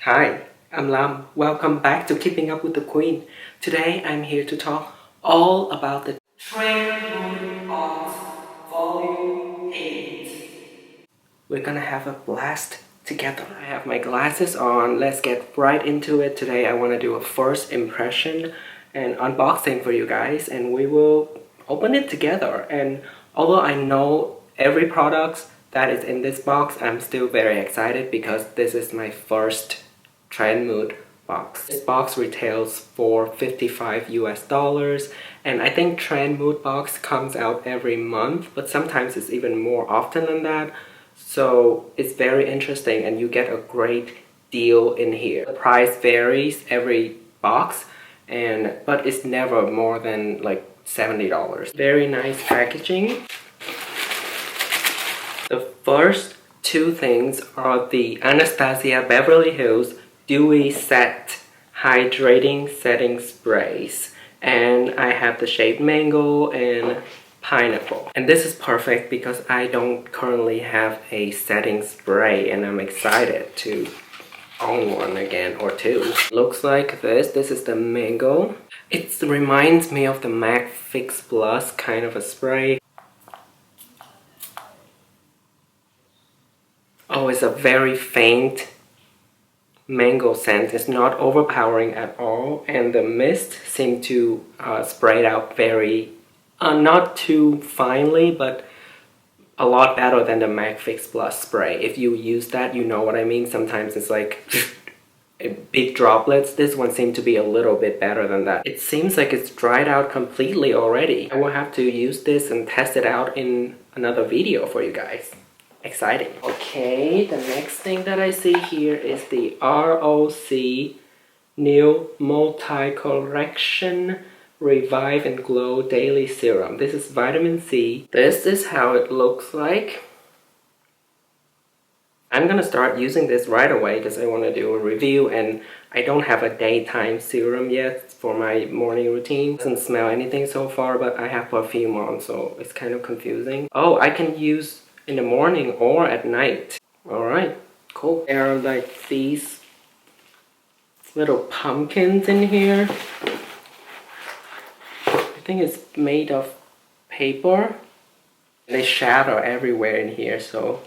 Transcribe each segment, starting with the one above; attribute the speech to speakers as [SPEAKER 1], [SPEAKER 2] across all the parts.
[SPEAKER 1] Hi, I'm Lam. Welcome back to Keeping Up with the Queen. Today I'm here to talk all about the Trenmood VOL.8. We're gonna have a blast together. I have my glasses on. Let's get right into it. Today I want to do a first impression and unboxing for you guys, and we will open it together. And although I know every product that is in this box, I'm still very excited because this is my first Trenmood box. This box retails for $55 and I think Trenmood box comes out every month, but sometimes it's even more often than that. So it's very interesting and you get a great deal in here. The price varies every box, but it's never more than like $70. Very nice packaging. The first two things are the Anastasia Beverly Hills Dewy Set Hydrating Setting Sprays. And I have the shade Mango and Pineapple. And this is perfect because I don't currently have a setting spray and I'm excited to own one again or two. Looks like this. This is the Mango. It reminds me of the MAC Fix Plus kind of a spray. Oh, it's a very faint mango scent. It's not overpowering at all, and the mist seems to spray out very, not too finely, but a lot better than the MAC Fix Plus spray. If you use that, you know what I mean. Sometimes it's like big droplets. This one seemed to be a little bit better than that. It seems like it's dried out completely already. I will have to use this and test it out in another video for you guys. Exciting. Okay, the next thing that I see here is the ROC New Multi-Correction Revive and Glow Daily Serum. This is vitamin C. This is how it looks like. I'm gonna start using this right away because I want to do a review and I don't have a daytime serum yet for my morning routine. It doesn't smell anything so far, but I have perfume on, so it's kind of confusing. Oh, I can use in the morning or at night. Alright, cool. There are like these little pumpkins in here. I think it's made of paper. They shatter everywhere in here, so.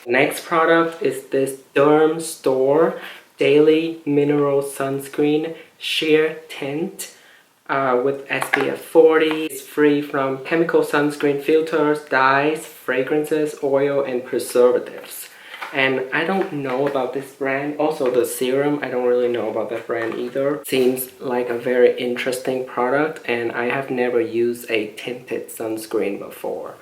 [SPEAKER 1] Next product is this Derm Store Daily Mineral Sunscreen Sheer Tint. With SPF 40. It's free from chemical sunscreen filters, dyes, fragrances, oil, and preservatives. And I don't know about this brand. Also the serum, I don't really know about that brand either. Seems like a very interesting product and I have never used a tinted sunscreen before.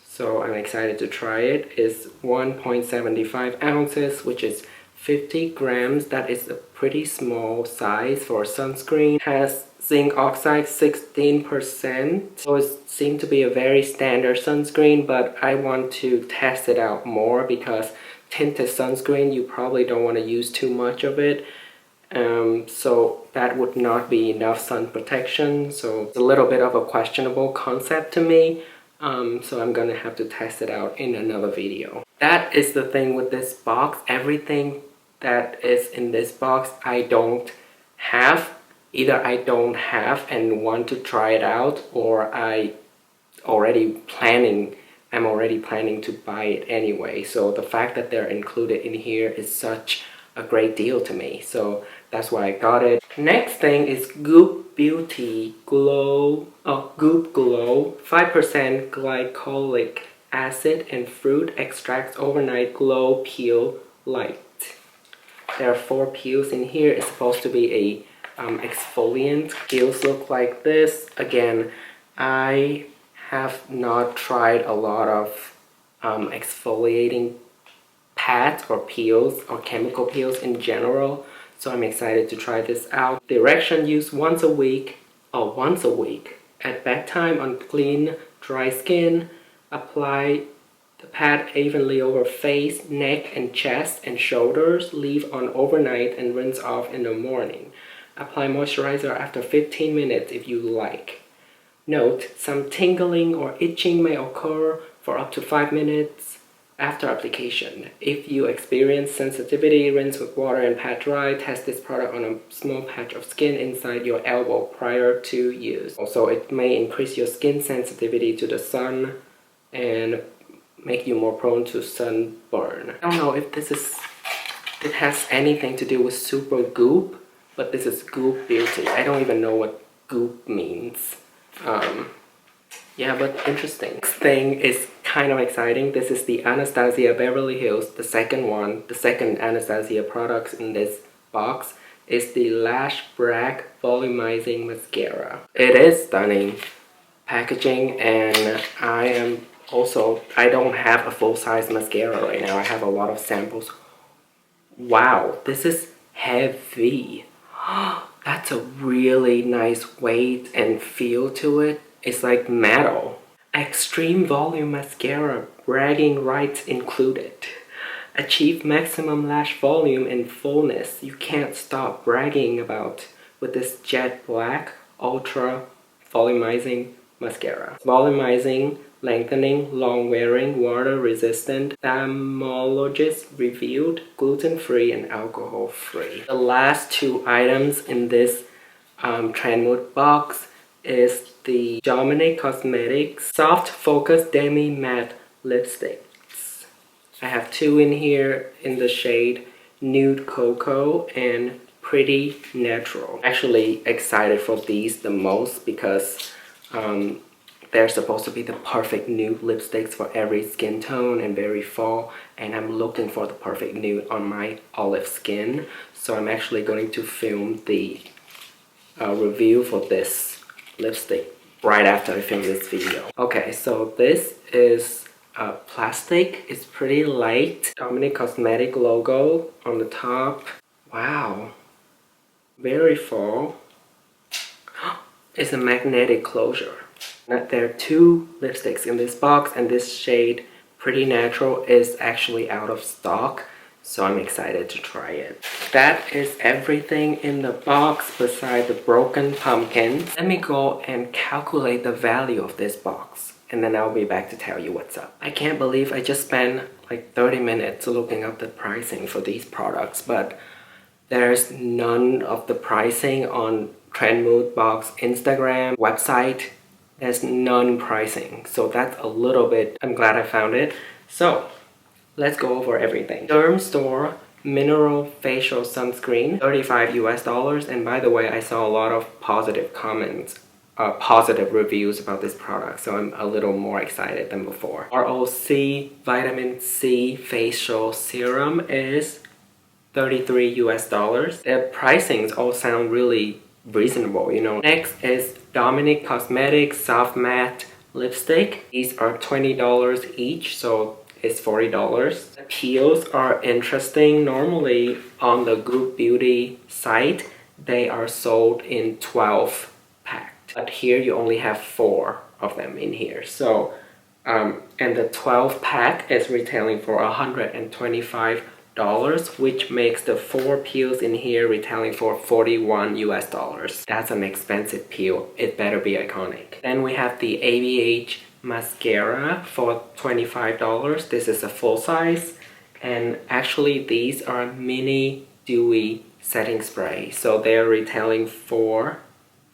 [SPEAKER 1] So I'm excited to try it. It's 1.75 ounces, which is 50 grams. That is a pretty small size for sunscreen. It has zinc oxide 16%, so it seems to be a very standard sunscreen, but I want to test it out more because tinted sunscreen, you probably don't want to use too much of it, so that would not be enough sun protection, so it's a little bit of a questionable concept to me, so I'm gonna have to test it out in another video. That is the thing with this box. Everything that is in this box I don't have. Either I don't have and want to try it out, or I'm already planning to buy it anyway. So the fact that they're included in here is such a great deal to me. So that's why I got it. Next thing is Goop Beauty Glow, Goop Glow 5% glycolic acid and fruit extracts overnight glow peel light. There are 4 peels in here. It's supposed to be a exfoliant. Peels look like this. Again, I have not tried a lot of exfoliating pads or peels or chemical peels in general, so I'm excited to try this out. Direction: use once a week at bedtime on clean dry skin. Apply the pad evenly over face, neck and chest and shoulders. Leave on overnight and rinse off in the morning. Apply moisturizer after 15 minutes if you like. Note, some tingling or itching may occur for up to 5 minutes. After application, if you experience sensitivity, rinse with water and pat dry. Test this product on a small patch of skin inside your elbow prior to use. Also, it may increase your skin sensitivity to the sun and make you more prone to sunburn. I don't know if it has anything to do with super goop, but this is Goop Beauty. I don't even know what goop means. Yeah, but interesting. Next thing is kind of exciting. This is the Anastasia Beverly Hills, the second Anastasia products in this box is the Lash Brag Volumizing Mascara. It is stunning packaging, and I don't have a full-size mascara right now. I have a lot of samples. Wow, this is heavy. That's a really nice weight and feel to it. It's like metal. Extreme volume mascara, bragging rights included. Achieve maximum lash volume and fullness. You can't stop bragging about with this jet black ultra volumizing mascara. Volumizing, lengthening, long wearing, water resistant, dermatologist reviewed, gluten-free and alcohol-free. The last two items in this Trenmood box is the Dominic Cosmetics Soft Focus Demi Matte Lipsticks. I have two in here in the shade Nude Cocoa and Pretty Natural. I'm actually excited for these the most because they're supposed to be the perfect nude lipsticks for every skin tone and very fall, and I'm looking for the perfect nude on my olive skin. So I'm actually going to film the review for this lipstick right after I film this video. Okay, so this is plastic. It's pretty light. Dominic Cosmetic logo on the top. Wow, very fall. It's a magnetic closure. There are two lipsticks in this box, and this shade Pretty Natural is actually out of stock, so I'm excited to try it. That is everything in the box beside the broken pumpkins. Let me go and calculate the value of this box, and then I'll be back to tell you what's up. I can't believe I just spent like 30 minutes looking up the pricing for these products, but there's none of the pricing on Trenmood box Instagram website. There's none pricing, so that's a little bit, I'm glad I found it. So let's go over everything. Serum Store Mineral Facial Sunscreen, $35 US. And by the way, I saw a lot of positive comments, positive reviews about this product, so I'm a little more excited than before. ROC Vitamin C Facial Serum is $33 US. The pricings all sound really reasonable, you know. Next is Dominic Cosmetics Soft Matte Lipstick. These are $20 each, so it's $40. The peels are interesting. Normally on the Goop Beauty site, they are sold in 12 packed, but here you only have 4 of them in here. So, and the 12 pack is retailing for $125. Which makes the 4 peels in here retailing for $41 US. That's an expensive peel. It better be iconic. Then we have the ABH mascara for $25. This is a full size, and actually these are mini dewy setting spray, so they're retailing for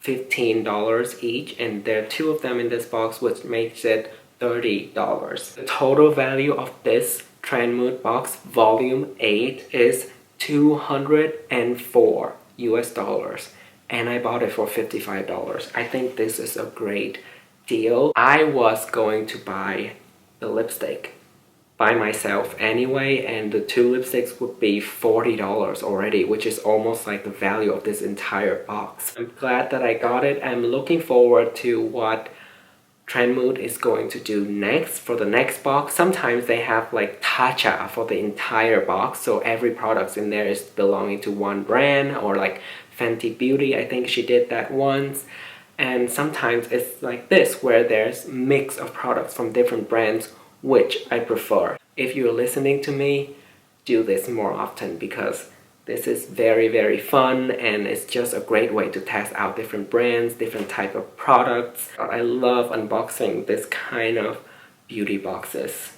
[SPEAKER 1] $15 each, and there are 2 of them in this box, which makes it $30. The total value of this Trenmood box volume 8 is $204 US, and I bought it for $55. I think this is a great deal. I was going to buy the lipstick by myself anyway, and the 2 lipsticks would be $40 already, which is almost like the value of this entire box. I'm glad that I got it. I'm looking forward to what Trenmood is going to do next for the next box. Sometimes they have like Tatcha for the entire box, so every product in there is belonging to one brand, or like Fenty Beauty, I think she did that once. And sometimes it's like this, where there's a mix of products from different brands, which I prefer. If you're listening to me, do this more often, because this is very, very fun, and it's just a great way to test out different brands, different type of products. I love unboxing this kind of beauty boxes.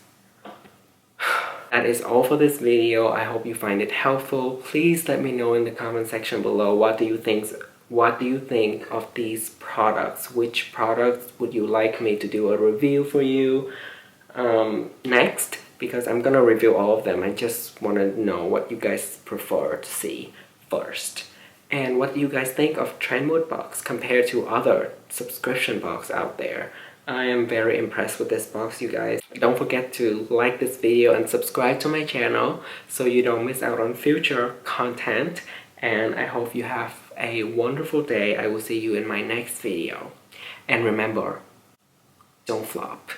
[SPEAKER 1] That is all for this video. I hope you find it helpful. Please let me know in the comment section below what do you think of these products. Which products would you like me to do a review for you next? Because I'm gonna review all of them. I just want to know what you guys prefer to see first. And what do you guys think of Trenmood box compared to other subscription box out there? I am very impressed with this box, you guys. Don't forget to like this video and subscribe to my channel so you don't miss out on future content. And I hope you have a wonderful day. I will see you in my next video. And remember, don't flop.